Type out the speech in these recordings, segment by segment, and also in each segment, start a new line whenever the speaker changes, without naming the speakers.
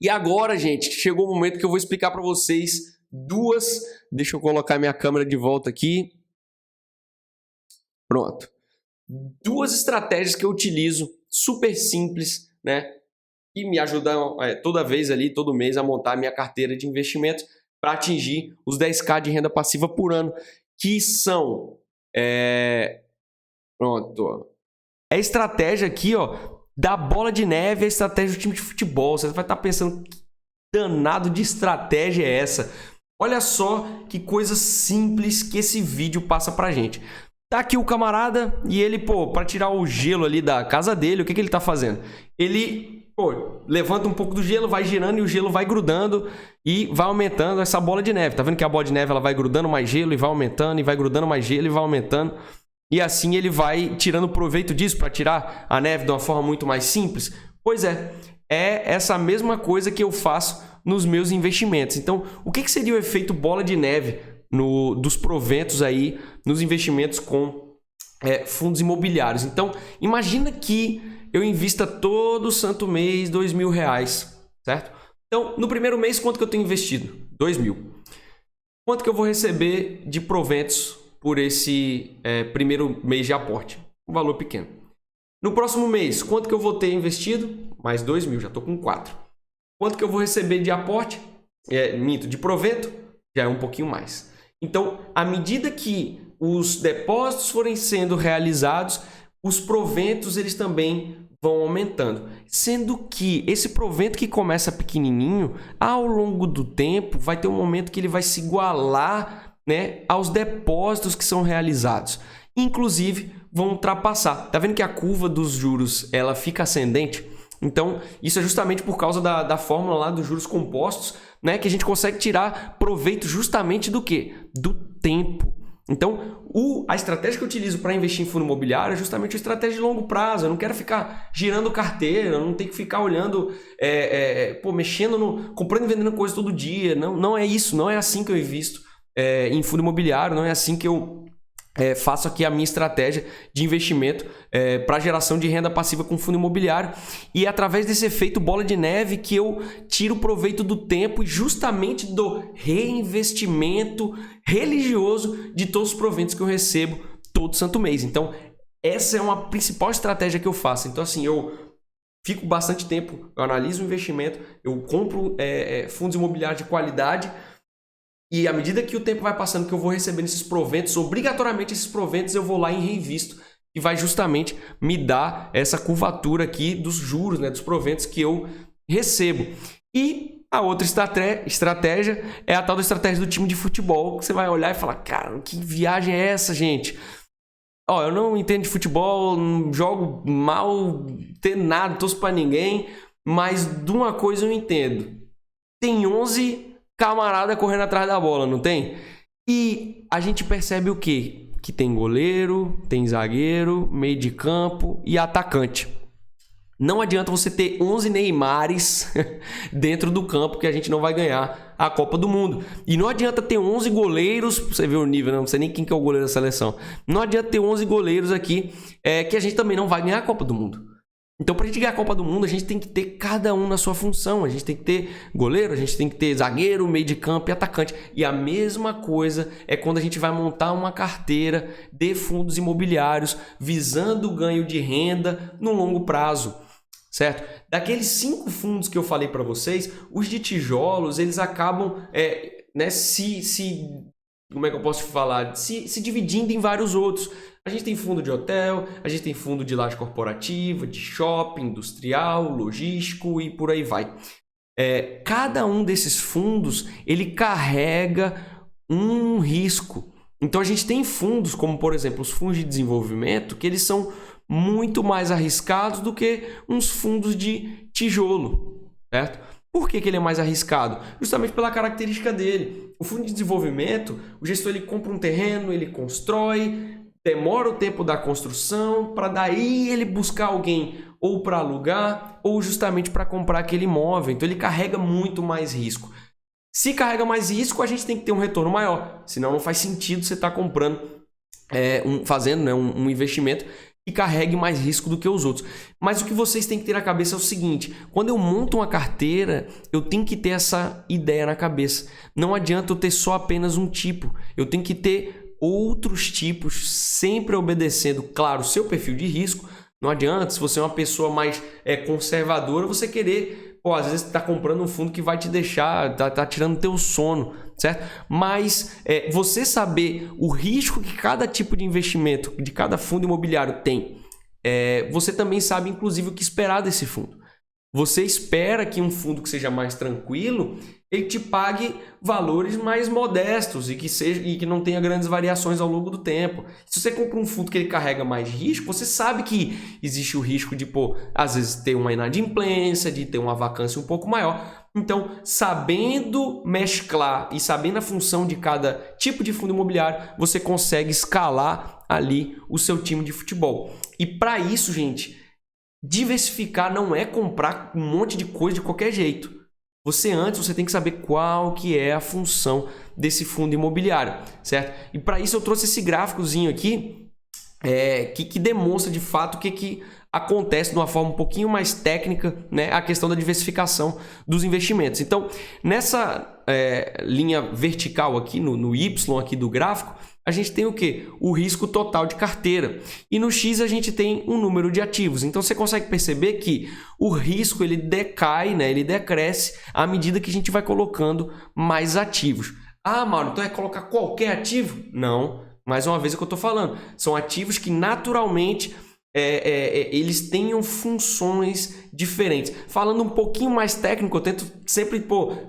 E agora, gente, chegou o momento que eu vou explicar para vocês duas... Deixa eu colocar minha câmera de volta aqui. Pronto. Duas estratégias que eu utilizo, super simples, né? E me ajudam toda vez ali, todo mês, a montar a minha carteira de investimentos para atingir os 10k de renda passiva por ano, que são... Pronto. É a estratégia aqui, ó, da bola de neve, a estratégia do time de futebol. Você vai estar pensando, que danado de estratégia é essa? Olha só que coisa simples que esse vídeo passa pra gente. Tá aqui o camarada e ele, para tirar o gelo ali da casa dele, o que ele tá fazendo? Ele, levanta um pouco do gelo, vai girando e o gelo vai grudando e vai aumentando essa bola de neve. Tá vendo que a bola de neve ela vai grudando mais gelo e vai aumentando, e vai grudando mais gelo e vai aumentando. E assim ele vai tirando proveito disso para tirar a neve de uma forma muito mais simples? Pois é essa mesma coisa que eu faço nos meus investimentos. Então, o que seria o efeito bola de neve dos proventos aí nos investimentos com fundos imobiliários? Então, imagina que eu invista todo santo mês R$2.000, certo? Então, no primeiro mês, quanto que eu tenho investido? 2.000. Quanto que eu vou receber de proventos por esse primeiro mês de aporte? Um valor pequeno. No próximo mês, quanto que eu vou ter investido? Mais 2.000, já estou com 4. Quanto que eu vou receber de aporte? De provento? Já é um pouquinho mais. Então, à medida que os depósitos forem sendo realizados, os proventos eles também vão aumentando. Sendo que esse provento que começa pequenininho, ao longo do tempo, vai ter um momento que ele vai se igualar, né, aos depósitos que são realizados. Inclusive, vão ultrapassar. Tá vendo que a curva dos juros ela fica ascendente? Então, isso é justamente por causa da fórmula lá dos juros compostos, né, que a gente consegue tirar proveito justamente do quê? Do tempo. Então, a estratégia que eu utilizo para investir em fundo imobiliário é justamente uma estratégia de longo prazo. Eu não quero ficar girando carteira, eu não tenho que ficar olhando, mexendo, comprando e vendendo coisa todo dia. Não é isso, não é assim que eu invisto em fundo imobiliário, não é assim que eu faço aqui a minha estratégia de investimento para geração de renda passiva com fundo imobiliário. E é através desse efeito bola de neve que eu tiro proveito do tempo e justamente do reinvestimento religioso de todos os proventos que eu recebo todo santo mês. Então, essa é uma principal estratégia que eu faço. Então, assim, eu fico bastante tempo, eu analiso o investimento, eu compro fundos imobiliários de qualidade. E à medida que o tempo vai passando, que eu vou recebendo esses proventos, obrigatoriamente esses proventos eu vou lá e reinvisto. E vai justamente me dar essa curvatura aqui dos juros, né, dos proventos que eu recebo. E a outra estratégia é a tal da estratégia do time de futebol, que você vai olhar e falar, cara, que viagem é essa, gente? Eu não entendo de futebol, não jogo mal, tenho nada, torço pra ninguém, mas de uma coisa eu entendo. Tem 11... camarada correndo atrás da bola, não tem? E a gente percebe o quê? Que tem goleiro, tem zagueiro, meio de campo e atacante. Não adianta você ter 11 Neymares dentro do campo que a gente não vai ganhar a Copa do Mundo. E não adianta ter 11 goleiros, você vê o nível, não sei nem quem que é o goleiro da seleção. Não adianta ter 11 goleiros aqui que a gente também não vai ganhar a Copa do Mundo. Então, para a gente ganhar a Copa do Mundo, a gente tem que ter cada um na sua função. A gente tem que ter goleiro, a gente tem que ter zagueiro, meio de campo e atacante. E a mesma coisa é quando a gente vai montar uma carteira de fundos imobiliários visando o ganho de renda no longo prazo, certo? Daqueles 5 fundos que eu falei para vocês, os de tijolos, eles acabam como é que eu posso falar? Se dividindo em vários outros. A gente tem fundo de hotel, a gente tem fundo de laje corporativa, de shopping, industrial, logístico e por aí vai. Cada um desses fundos, ele carrega um risco. Então a gente tem fundos como, por exemplo, os fundos de desenvolvimento, que eles são muito mais arriscados do que uns fundos de tijolo, certo? Por que ele é mais arriscado? Justamente pela característica dele. O fundo de desenvolvimento, o gestor ele compra um terreno, ele constrói, demora o tempo da construção, para daí ele buscar alguém ou para alugar ou justamente para comprar aquele imóvel. Então ele carrega muito mais risco. Se carrega mais risco, a gente tem que ter um retorno maior. Senão não faz sentido você estar comprando, fazendo um investimento que carregue mais risco do que os outros. Mas o que vocês têm que ter na cabeça é o seguinte: quando eu monto uma carteira, eu tenho que ter essa ideia na cabeça. Não adianta eu ter só apenas um tipo. Eu tenho que ter outros tipos, sempre obedecendo, claro, o seu perfil de risco. Não adianta, se você é uma pessoa mais conservadora, você querer, às vezes está comprando um fundo que vai te deixar, tá tirando teu sono, certo? Mas você saber o risco que cada tipo de investimento, de cada fundo imobiliário tem, você também sabe, inclusive, o que esperar desse fundo. Você espera que um fundo que seja mais tranquilo, ele te pague valores mais modestos e que não tenha grandes variações ao longo do tempo. Se você compra um fundo que ele carrega mais risco, você sabe que existe o risco de, às vezes, ter uma inadimplência, de ter uma vacância um pouco maior. Então, sabendo mesclar e sabendo a função de cada tipo de fundo imobiliário, você consegue escalar ali o seu time de futebol. E para isso, gente, diversificar não é comprar um monte de coisa de qualquer jeito. Você tem que saber qual que é a função desse fundo imobiliário, certo? E para isso eu trouxe esse gráficozinho aqui, que demonstra de fato o que acontece de uma forma um pouquinho mais técnica, né, a questão da diversificação dos investimentos. Então, nessa linha vertical aqui, no Y aqui do gráfico, a gente tem o quê? O risco total de carteira. E no X a gente tem um número de ativos. Então você consegue perceber que o risco ele decai, né? Ele decresce à medida que a gente vai colocando mais ativos. Ah, Mauro, então é colocar qualquer ativo? Não. Mais uma vez é o que eu estou falando. São ativos que naturalmente eles tenham funções diferentes. Falando um pouquinho mais técnico, eu tento sempre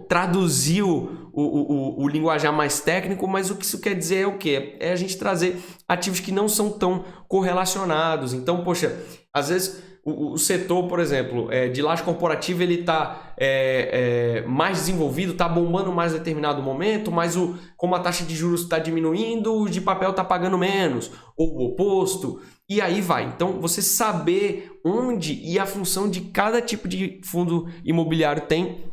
traduzir o linguajar mais técnico, mas o que isso quer dizer é o quê? É a gente trazer ativos que não são tão correlacionados. Então, às vezes o setor, por exemplo, de laje corporativa, ele está mais desenvolvido, está bombando mais em determinado momento, mas como a taxa de juros está diminuindo, o de papel está pagando menos, ou o oposto, e aí vai. Então, você saber onde e a função de cada tipo de fundo imobiliário tem,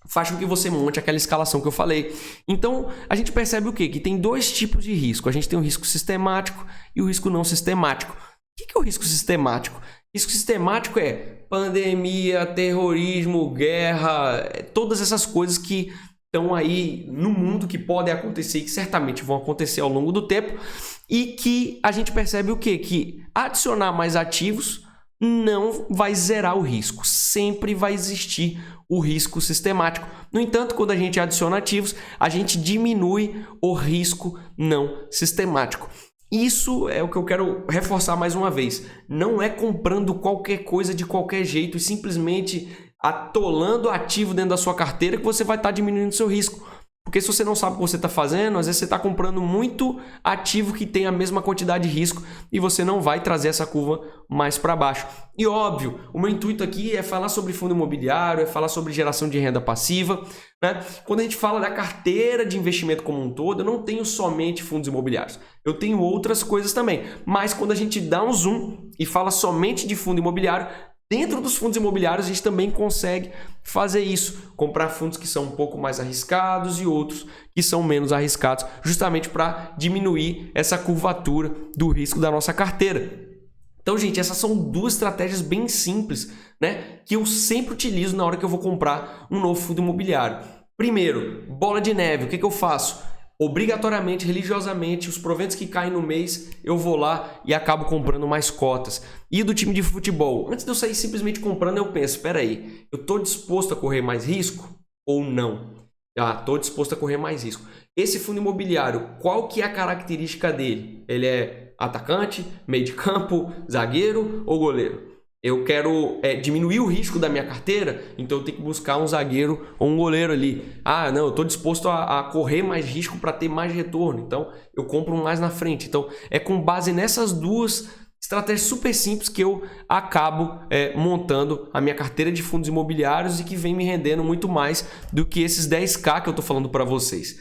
faz com que você monte aquela escalação que eu falei. Então, a gente percebe o quê? Que tem dois tipos de risco. A gente tem o risco sistemático e o risco não sistemático. O que é o risco sistemático? Risco sistemático é pandemia, terrorismo, guerra, todas essas coisas que estão aí no mundo, que podem acontecer e que certamente vão acontecer ao longo do tempo, e que a gente percebe o quê? Que adicionar mais ativos não vai zerar o risco, sempre vai existir o risco sistemático. No entanto, quando a gente adiciona ativos, a gente diminui o risco não sistemático. Isso é o que eu quero reforçar mais uma vez. Não é comprando qualquer coisa de qualquer jeito e simplesmente atolando ativo dentro da sua carteira que você vai estar diminuindo o seu risco. Porque se você não sabe o que você está fazendo, às vezes você está comprando muito ativo que tem a mesma quantidade de risco e você não vai trazer essa curva mais para baixo. E óbvio, o meu intuito aqui é falar sobre fundo imobiliário, é falar sobre geração de renda passiva, né? Quando a gente fala da carteira de investimento como um todo, eu não tenho somente fundos imobiliários. Eu tenho outras coisas também. Mas quando a gente dá um zoom e fala somente de fundo imobiliário, dentro dos fundos imobiliários a gente também consegue fazer isso, comprar fundos que são um pouco mais arriscados e outros que são menos arriscados, justamente para diminuir essa curvatura do risco da nossa carteira. Então, gente, essas são duas estratégias bem simples, né, que eu sempre utilizo na hora que eu vou comprar um novo fundo imobiliário. Primeiro, bola de neve. O que eu faço? Obrigatoriamente, religiosamente, os proventos que caem no mês, eu vou lá e acabo comprando mais cotas. E do time de futebol? Antes de eu sair simplesmente comprando, eu penso, espera aí, eu estou disposto a correr mais risco ou não? Estou disposto a correr mais risco. Esse fundo imobiliário, qual que é a característica dele? Ele é atacante, meio de campo, zagueiro ou goleiro? Eu quero diminuir o risco da minha carteira, então eu tenho que buscar um zagueiro ou um goleiro ali. Ah, não, eu estou disposto a correr mais risco para ter mais retorno, então eu compro um mais na frente. Então é com base nessas duas estratégias super simples que eu acabo montando a minha carteira de fundos imobiliários e que vem me rendendo muito mais do que esses 10K que eu estou falando para vocês.